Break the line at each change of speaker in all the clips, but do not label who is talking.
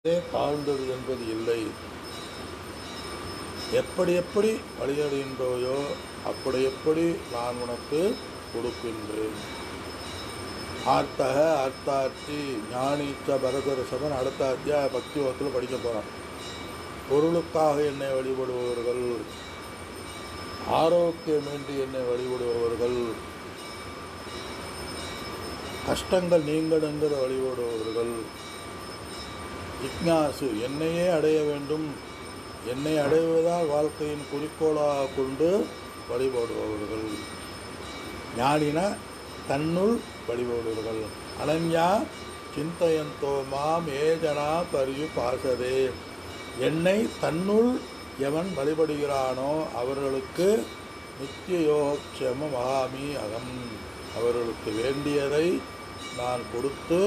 தாழ்ந்தது என்பது இல்லை. எப்படி எப்படி வழியடைகின்றோயோ அப்படி எப்படி நான் உனக்கு கொடுக்கின்றேன். ஆர்த்தக அர்த்தார்த்தி ஞானிச்ச பரதரசவன் அடுத்த அத்தியாய பக்தியோகத்தில் படிக்க போகிறான். பொருளுக்காக என்னை வழிபடுபவர்கள், ஆரோக்கியமின்றி என்னை வழிபடுபவர்கள், கஷ்டங்கள் நீங்கணுங்கிற வழிபடுபவர்கள், ஜிக்ஞாசு என்னையே அடைய வேண்டும், என்னை அடைவதால் வாழ்க்கையின் குறிக்கோளாக கொண்டு வழிபடுபவர்கள், ஞானின தன்னுள் வழிபடுபவர்கள், அனன்யா சிந்தயந்தோ மாம் ஏஜனா பரியு பாசதே, என்னை தன்னுள் எவன் வழிபடுகிறானோ அவர்களுக்கு நித்திய யோகக்ஷேம மகாமி அகம், அவர்களுக்கு வேண்டியதை நான் கொடுத்து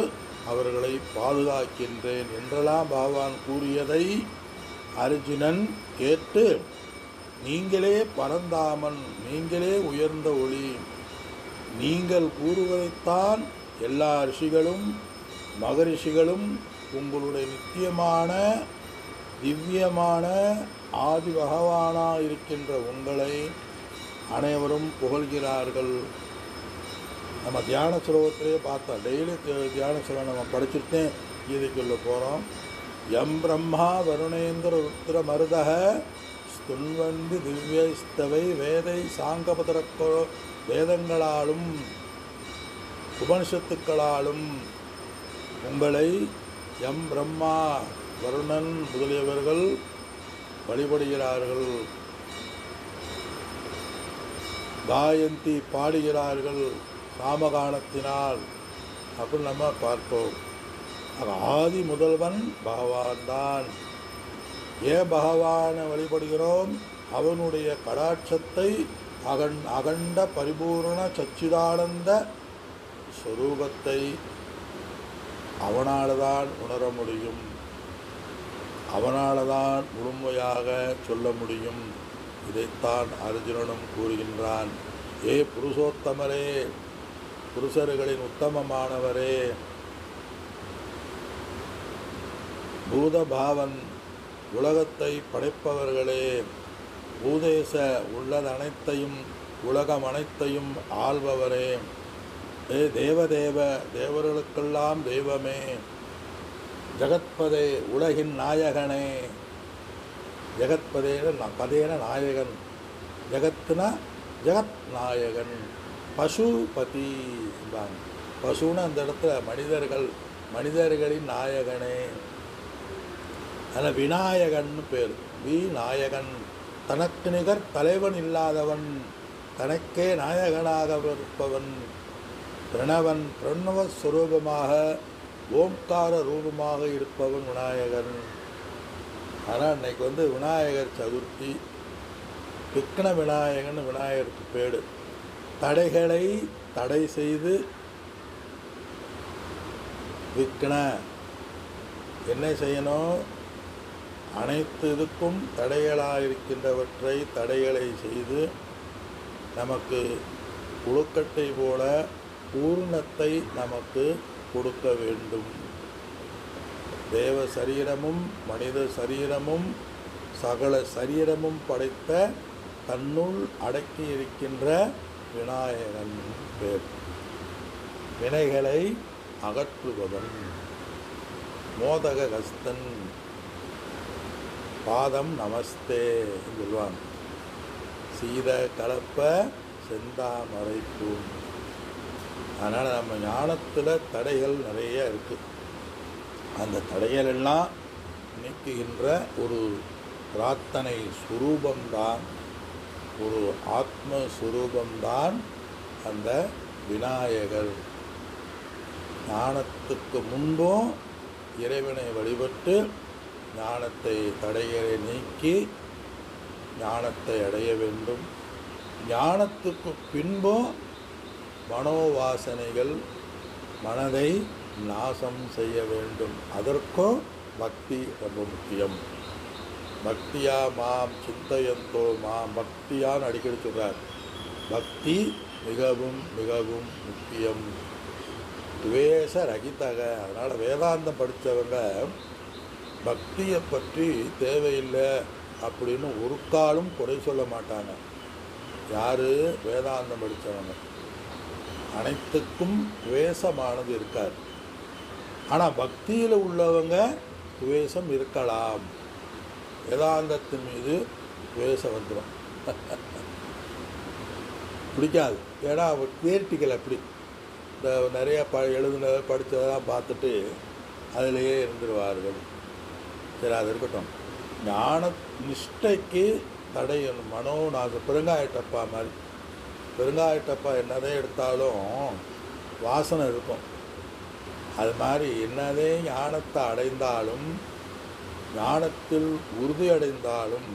அவர்களை பாதுகாக்கின்றேன் என்றெல்லாம் பகவான் கூறியதை அர்ஜுனன் கேட்டு, நீங்களே பரந்தாமன், நீங்களே உயர்ந்த ஒளி, நீங்கள் கூறுவதைத்தான் எல்லா ரிஷிகளும் மகரிஷிகளும் உங்களுடைய நித்தியமான திவ்யமான ஆதி பகவானாக இருக்கின்ற உங்களை அனைவரும் புகழ்கிறார்கள். நம்ம தியான ஸ்லோகத்திலே பார்த்தோம். டெய்லி தியான ஸ்லோகம் நம்ம படிச்சுட்டேன். கீதைக்குள்ளே போகிறோம். எம் பிரம்மா வருணேந்திர ருத்ர மருதக ஸ்துன்வந்தி திவ்யஸ்தவை வேதை சாங்கபதரக்கோ, வேதங்களாலும் உபனிஷத்துக்களாலும் உங்களை எம் பிரம்மா வருணன் முதலியவர்கள் வழிபடுகிறார்கள், காயந்தி பாடுகிறார்கள் சாமகானத்தினால் அப்படின்னு நம்ம பார்த்தோம். ஆதி முதல்வன் பகவான் தான். ஏன் பகவானை வழிபடுகிறோம்? அவனுடைய கடாட்சத்தை அகண்ட பரிபூர்ண சச்சிதானந்த ஸ்வரூபத்தை அவனால் தான் உணர முடியும், அவனால் தான் முழுமையாக சொல்ல முடியும். இதைத்தான் அர்ஜுனனும் கூறுகின்றான். ஏ புருஷோத்தமரே, புருஷர்களின் உத்தமமானவரே, பூதபாவன் உலகத்தை படைப்பவர்களே, பூதேச உள்ளதனைத்தையும் உலகம் அனைத்தையும் ஆள்பவரே, தேவதேவ தேவர்களுக்கெல்லாம் தெய்வமே, ஜகத்பதே உலகின் நாயகனே, ஜகத்பதேன பதேன நாயகன், ஜகத்னா ஜகத் நாயகன், பசுபதி, பசுன்னு அந்த இடத்துல மனிதர்களின் நாயகனே. அதில் விநாயகன்னு பேர். விநாயகன் தனக்கு நிகர் தலைவன் இல்லாதவன், தனக்கே நாயகனாக இருப்பவன், பிரணவன் பிரணவஸ்வரூபமாக ஓம்கார ரூபமாக இருப்பவன் விநாயகன். ஆனால் இன்னைக்கு விநாயகர் சதுர்த்தி, விக்ன விநாயகன் விநாயகருக்கு பேடு. தடைகளை தடை செய்து விக்ன என்ன செய்யணும்? அனைத்து இதுக்கும் தடைகளாக இருக்கின்றவற்றை தடைகளை செய்து நமக்கு உளுக்கட்டை போல பூர்ணத்தை நமக்கு கொடுக்க வேண்டும். தேவ சரீரமும் மனித சரீரமும் சகல சரீரமும் படைத்த தன்னுள் அடக்கி இருக்கின்ற விநாயகன் பேர். வினைகளை அகற்றுபவன், மோதக கஸ்தன், பாதம் நமஸ்தே சொல்வான், சீத கலப்ப செந்தாமரைப்பூம். அதனால் நம்ம ஞானத்தில் தடைகள் நிறைய இருக்குது. அந்த தடைகள் எல்லாம் நீக்குகின்ற ஒரு பிரார்த்தனை சுரூபம்தான், ஒரு ஆத்மஸ்வரூபம்தான் அந்த விநாயகர். ஞானத்துக்கு முன்பும் இறைவனை வழிபட்டு ஞானத்தை தடைகளை நீக்கி ஞானத்தை அடைய வேண்டும். ஞானத்துக்கு பின்பும் மனோவாசனைகள் மனதை நாசம் செய்ய வேண்டும். அதற்கும் பக்தி ரொம்ப முக்கியம். பக்தியா மாம் சிந்தயந்தோ மாம், பக்தியான்னு அடிக்கடி சொல்கிறார். பக்தி மிகவும் மிகவும் முக்கியம். துவேஷ ரகிதக. அதனால் வேதாந்தம் படித்தவங்க பக்தியை பற்றி தேவையில்லை அப்படின்னு ஒரு காலும் குறை சொல்ல மாட்டாங்க. யார் வேதாந்தம் படித்தவங்க அனைத்துக்கும் துவேஷமானது இருக்காது. ஆனால் பக்தியில் உள்ளவங்க துவேஷம் இருக்கலாம். வேதாந்தத்தின் மீது துவேஷம் வந்துடும், பிடிக்காது. ஏன்னா அவர் தியரிட்டிக்கல் அப்படி இந்த நிறைய எழுதுனதை படித்ததெல்லாம் பார்த்துட்டு அதிலேயே இருந்துருவார்கள். சரி, அது இருக்கட்டும். ஞான நிஷ்டைக்கு தடை மனோநாசம். பெருங்காயட்டப்பா மாதிரி, பெருங்காயட்டப்பா என்னதே எடுத்தாலும் வாசனை இருக்கும். அது மாதிரி என்னதே ஞானத்தை அடைந்தாலும், ஞானத்தில் உறுதி அடைந்தாலும்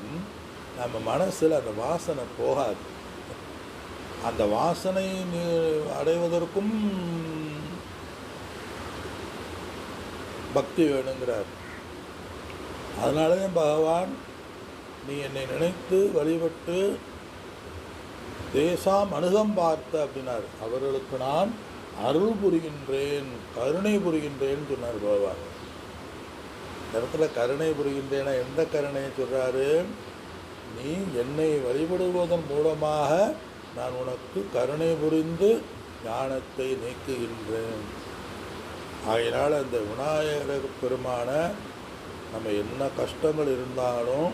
நம்ம மனசில் அந்த வாசனை போகாது. அந்த வாசனை அடைவதற்கும் பக்தி வேணுங்கிறார். அதனால தான் பகவான் நீ என்னை நினைத்து வழிபட்டு தேசாம் அணுகம் பார்த்த அப்படின்னார். அவர்களுக்கு நான் அருள் புரிகின்றேன், கருணை புரிகின்றேன்னு சொன்னார் பகவான். இடத்துல கருணை புரிகின்றேன்னா எந்த கருணையை சொல்கிறாரு? நீ என்னை வழிபடுவதன் மூலமாக நான் உனக்கு கருணை புரிந்து ஞானத்தை நீக்குகின்றேன். ஆகையினால் அந்த விநாயகர் பெருமான நம்ம என்ன கஷ்டங்கள் இருந்தாலும்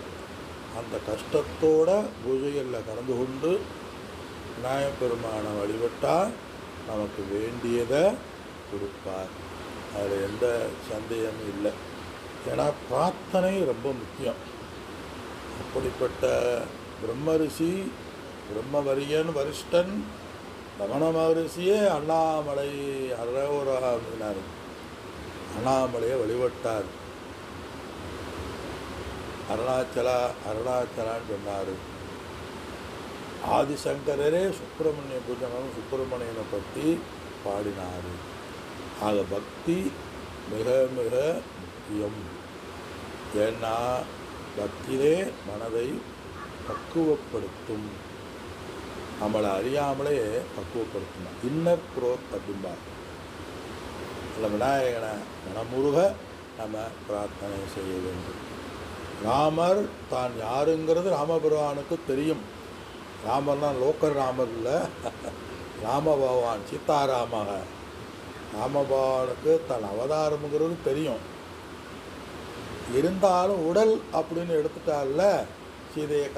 அந்த கஷ்டத்தோட பூஜைகளில் கலந்து கொண்டு விநாயகர் பெருமானை வழிபட்டால் நமக்கு வேண்டியதை கொடுப்பார். அதில் எந்த சந்தேகமும் இல்லை. ஏன்னா பிரார்த்தனை ரொம்ப முக்கியம். அப்படிப்பட்ட பிரம்மரிஷி, பிரம்மவரியன் வரிஷ்டன் ரமண மகரிஷியே அண்ணாமலை அரோரார் அண்ணாமலையை வழிபட்டார். அருணாச்சலான்னு சொன்னார். ஆதிசங்கரரே சுப்பிரமணிய பூஜனம் சுப்பிரமணியனை பற்றி பாடினார். ஆக பக்தி மிக மிக முக்கியம். ஏன்னா பக்தியே மனதை பக்குவப்படுத்தும், நம்மளை அறியாமலே பக்குவப்படுத்தணும். இன்னர் குரோத் அப்படிம்பார். இல்லை, விநாயகனை மனமுருக நம்ம பிரார்த்தனை செய்ய வேண்டும். ராமர் தான் யாருங்கிறது ராமபெருமானுக்கு தெரியும். ராமர்னா லோக்கல் ராமர் இல்லை, ராம பகவான் சீதாராமக. ராமபகவானுக்கு தன் அவதாரம்ங்கிறது தெரியும். இருந்தாலும் உடல் அப்படின்னு எடுத்துட்டால சீதையை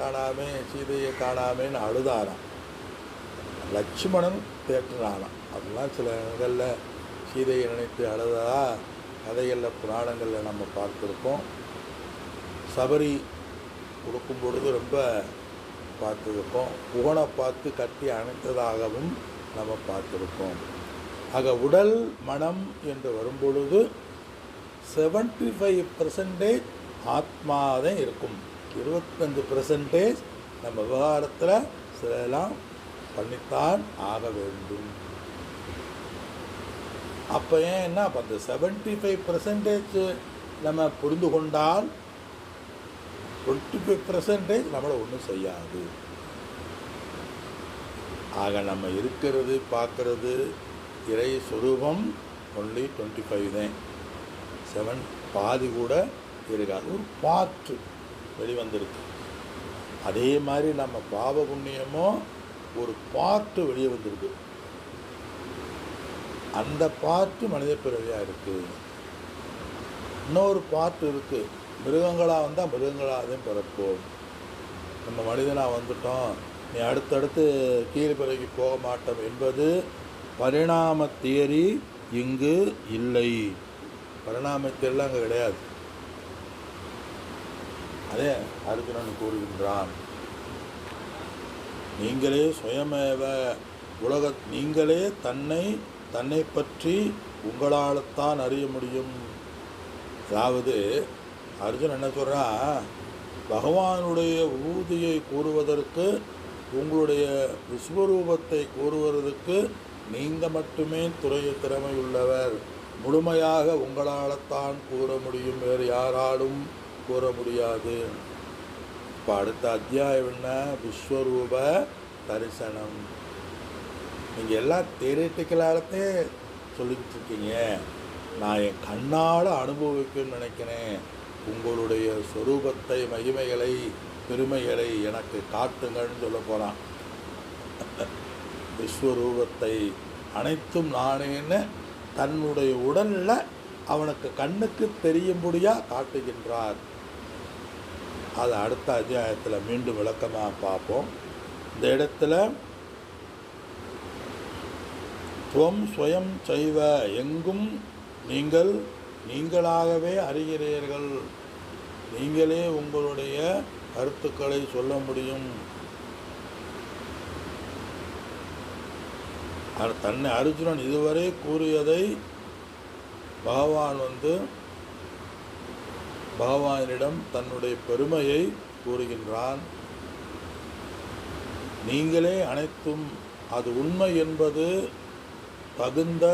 காணாமேன்னு அழுதாராம். லட்சுமணன் தேற்றினானாம். அதெல்லாம் சில இடங்களில் சீதையை நினைத்து அழுதா கதைகளில் புராணங்களில் நம்ம பார்த்துருக்கோம். சபரி கொடுக்கும் பொழுது ரொம்ப பார்த்துருக்கோம். புகனை பார்த்து கட்டி அணைத்ததாகவும் நம்ம பார்த்துருக்கோம். ஆக உடல் மனம் என்று வரும்பொழுது 75% ஆத்மாதான் இருக்கும். 25% நம்ம விவகாரத்தில் சிலெல்லாம் பண்ணித்தான் ஆக வேண்டும். அப்போ ஏன்னா அப்போ அந்த 75% நம்ம புரிந்து கொண்டால் 25% நம்மளை ஒன்றும் செய்யாது. ஆக நம்ம இருக்கிறது பார்க்கறது இறை சொரூபம் ஒன்லி 25 தான். 7 பாதி கூட இருக்காது, ஒரு பாற்று வெளிவந்திருக்கு. அதே மாதிரி நம்ம பாவ புண்ணியமோ ஒரு பாட்டு வெளியே வந்திருக்கு. அந்த பாட்டு மனித பிறவியாக இருக்குது. இன்னொரு பாட்டு இருக்குது, மிருகங்களாக வந்தால் மிருகங்களாகதான் பிறப்போம். நம்ம மனிதனாக வந்துட்டோம், நீ அடுத்தடுத்து கீழ்பிறகு போக மாட்டோம் என்பது பரிணாம தியரி இங்கு இல்லை. பரிணாம தியரிலாம் அங்கே கிடையாது. அதே அர்ஜுனன் கூறுகின்றான், நீங்களே சுயமேவ நீங்களே தன்னை பற்றி உங்களால்தான் அறிய முடியும். அதாவது அர்ஜுன் என்ன சொல்கிறான், பகவானுடைய ஊதியை கூறுவதற்கு உங்களுடைய விஸ்வரூபத்தை கூறுவதற்கு நீங்கள் மட்டுமே திறமை உள்ளவர். முழுமையாக உங்களால்தான் கூற முடியும், வேறு யாராலும் கூற முடியாது. இப்போ அடுத்த அத்தியாயம் என்ன, விஸ்வரூப தரிசனம். நீங்கள் எல்லாம் தியரிட்டிக்கலாகத்தே சொல்லிக்கிட்டு இருக்கீங்க, நான் என் கண்ணால் அனுபவிக்கணும்னு நினைக்கிறேன். உங்களுடைய சொரூபத்தை, மகிமைகளை, பெருமைகளை எனக்கு காட்டுங்கள்னு சொல்ல போகிறான். விஸ்வரூபத்தை அனைத்தும் நானேன்னு தன்னுடைய உடலில் அவனுக்கு கண்ணுக்கு தெரியும்படியாக காட்டுகின்றார். அதை அடுத்த அத்தியாயத்தில் மீண்டும் விளக்கமாக பார்ப்போம். இந்த இடத்துல துவம் ஸ்வயம் செய்வ, எங்கும் நீங்கள் நீங்களாகவே அறிகிறீர்கள், நீங்களே உங்களுடைய கருத்துக்களை சொல்ல முடியும். தன்னை அர்ஜுனன் இதுவரை கூறியதை பகவானிடம் தன்னுடைய பெருமையை கூறுகின்றான். நீங்களே அனைத்தும், அது உண்மை என்பது தகுந்த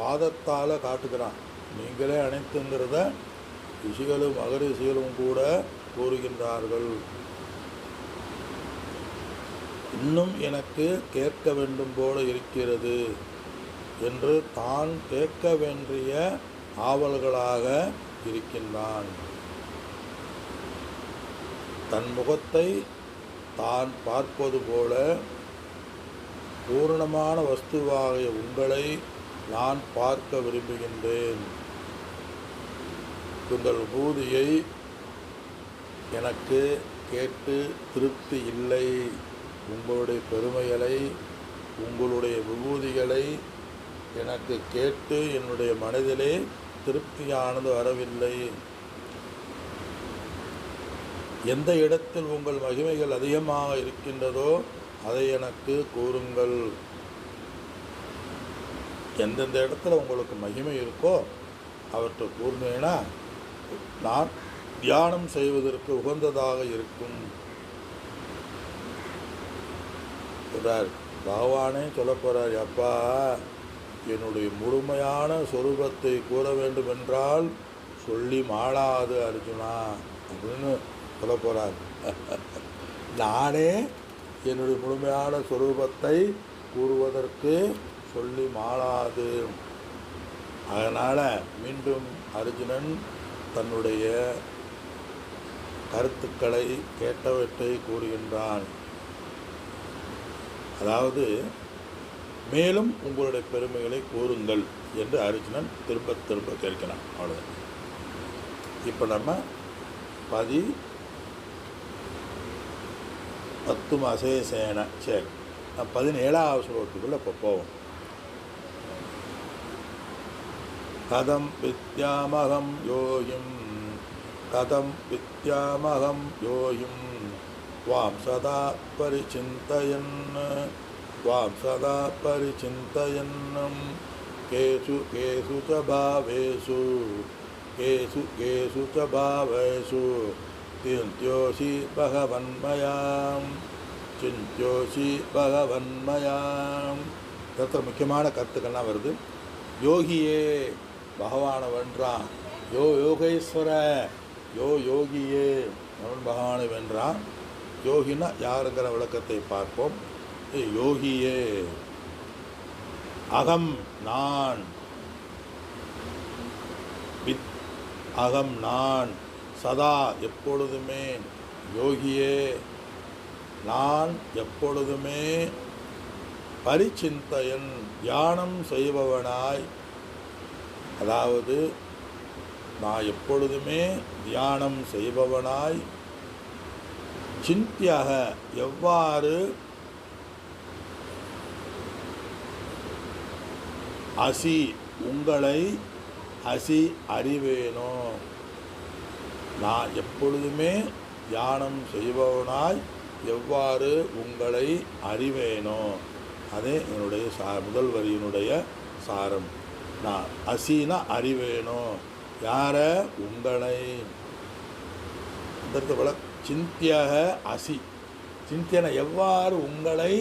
வாதத்தால் காட்டுகிறான். நீங்களே அனைத்துங்கிறத ரிஷிகளும் மகரிஷிகளும் கூட கூறுகின்றார்கள். இன்னும் எனக்கு கேட்க வேண்டும் போல இருக்கிறது என்று தான் கேட்க வேண்டிய ஆவல்களாக இருக்கின்றான். தன் முகத்தை தான் பார்ப்பது போல பூரணமான வஸ்துவாகிய உங்களை நான் பார்க்க விரும்புகின்றேன். உங்கள் பூதியை எனக்கு கேட்டு திருப்தி இல்லை. உங்களுடைய பெருமைகளை, உங்களுடைய விபூதிகளை எனக்கு கேட்டு என்னுடைய மனதிலே திருப்தியானது வரவில்லை. எந்த இடத்தில் உங்கள் மகிமைகள் அதிகமாக இருக்கின்றதோ அதை எனக்கு கூறுங்கள். எந்தெந்த இடத்துல உங்களுக்கு மகிமை இருக்கோ அவற்றை கூர்ந்தேனா நான் தியானம் செய்வதற்கு உகந்ததாக இருக்கும். பகவானே சொல்ல போகிறார், அப்பா என்னுடைய முழுமையான சொரூபத்தை கூற வேண்டும் என்றால் சொல்லி மாளாது அர்ஜுனா அப்படின்னு சொல்ல போகிறார். நானே என்னுடைய முழுமையான சொரூபத்தை கூறுவதற்கு சொல்லி மாளாது. அதனால் மீண்டும் அர்ஜுனன் தன்னுடைய கருத்துக்களை கேட்டவற்றை கூறுகின்றான். அதாவது மேலும் உங்களுடைய பெருமைகளை கூறுங்கள் என்று அர்ஜுனன் திரும்ப திரும்ப கேட்கிறான். அவ்வளோதான். இப்போ நம்ம 10 அசேசேன சரி 17வது ஸ்லோகத்துக்குள்ளே இப்போ போவோம். கதம் வித்யாமகம் யோகிம் வாம் சதா பரிச்சிந்தயன் கேசு ச பாவேஷு சிந்த்யோசி பகவன்மயாம். தத்திர முக்கியமான கருத்துக்கள்லாம் வருது. யோகியே பகவானை வென்றான். யோகேஸ்வர யோகியே அவன் பகவானை வென்றான். யோகினா யாருங்கிற விளக்கத்தை பார்ப்போம். யோகியே அகம் நான், அகம் நான், சதா எப்பொழுதுமே, யோகியே நான் எப்பொழுதுமே, பரிச்சிந்தயன் தியானம் செய்பவனாய், அதாவது நான் எப்பொழுதுமே தியானம் செய்பவனாய், சிந்தியாக எவ்வாறு அசி உங்களை அறிவேனோ, நான் எப்பொழுதுமே தியானம் செய்பவனாய் எவ்வாறு உங்களை அறிவேனோ, அதே என்னுடைய முதல் வரியினுடைய சாரம். நான் அசினா அறிவேனோ, யார உங்களை. அந்த சிந்தியாக அசி, சிந்தியன எவ்வாறு உங்களை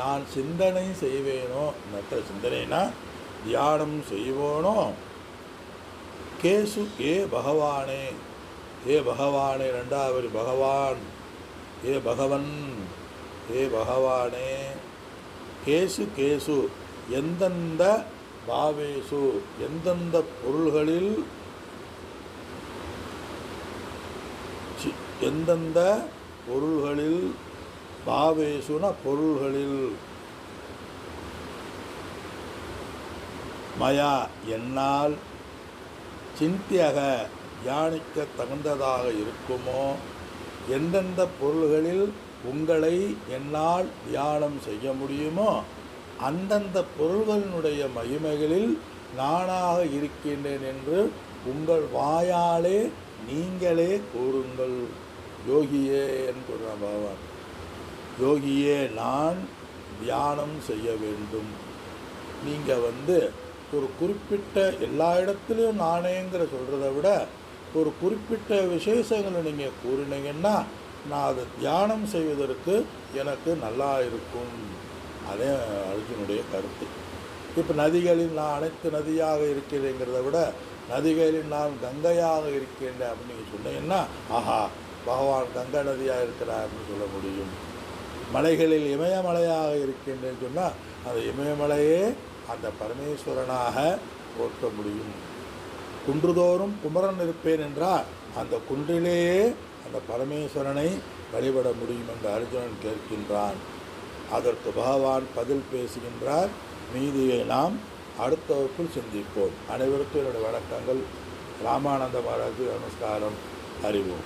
நான் சிந்தனை செய்வேனோ, மற்ற சிந்தனைனா தியானம் செய்வோனோ. கேசு ஏ பகவானே, ஏ பகவானே, ரெண்டாவது பகவான், ஏ பகவன், ஏ பகவானே. கேசு எந்தெந்த பாவேசு எந்தெந்த பொருள்களில் எந்தெந்த பொருள்களில், பாவேசுன பொருள்களில், மயா என்னால், சிந்தியக தியானிக்க தகுந்ததாக இருக்குமோ, எந்தெந்த பொருள்களில் உங்களை என்னால் தியானம் செய்ய முடியுமோ அந்தந்த பொருள்களினுடைய மகிமைகளில் நானாக இருக்கின்றேன் என்று உங்கள் வாயாலே நீங்களே கூறுங்கள். யோகியே என்கிற பகவான், யோகியே நான் தியானம் செய்ய வேண்டும். நீங்கள் ஒரு குறிப்பிட்ட எல்லா இடத்துலையும் நானேங்கிற சொல்கிறத விட ஒரு குறிப்பிட்ட விசேஷங்களை நீங்கள் கூறினீங்கன்னா நான் அதை தியானம் செய்வதற்கு எனக்கு நல்லா இருக்கும். அதே அர்ஜுனுடைய கருத்து. இப்போ நதிகளில் நான் அனைத்து நதியாக இருக்கிறேங்கிறத விட நதிகளில் நான் கங்கையாக இருக்கின்றேன் அப்படின்னு நீங்கள் சொன்னீங்கன்னா ஆஹா பகவான் கங்கை நதியாக இருக்கிறார் அப்படின்னு சொல்ல முடியும். மலைகளில் இமயமலையாக இருக்கின்றேன்னு சொன்னால் அந்த இமயமலையே அந்த பரமேஸ்வரனாக ஓட்ட முடியும். குன்றுதோறும் குமரன் இருப்பேன் என்றால் அந்த குன்றிலேயே அந்த பரமேஸ்வரனை வழிபட முடியும் என்று அர்ஜுனன் கேட்கின்றான். அதற்கு பகவான் பதில் பேசுகின்றார். மீதியை நாம் அடுத்த வகுப்பில் சிந்திப்போம். அனைவருக்கும் என்னுடைய வணக்கங்கள். ராமானந்த மகாராஜ் நமஸ்காரம். அறிவோம்.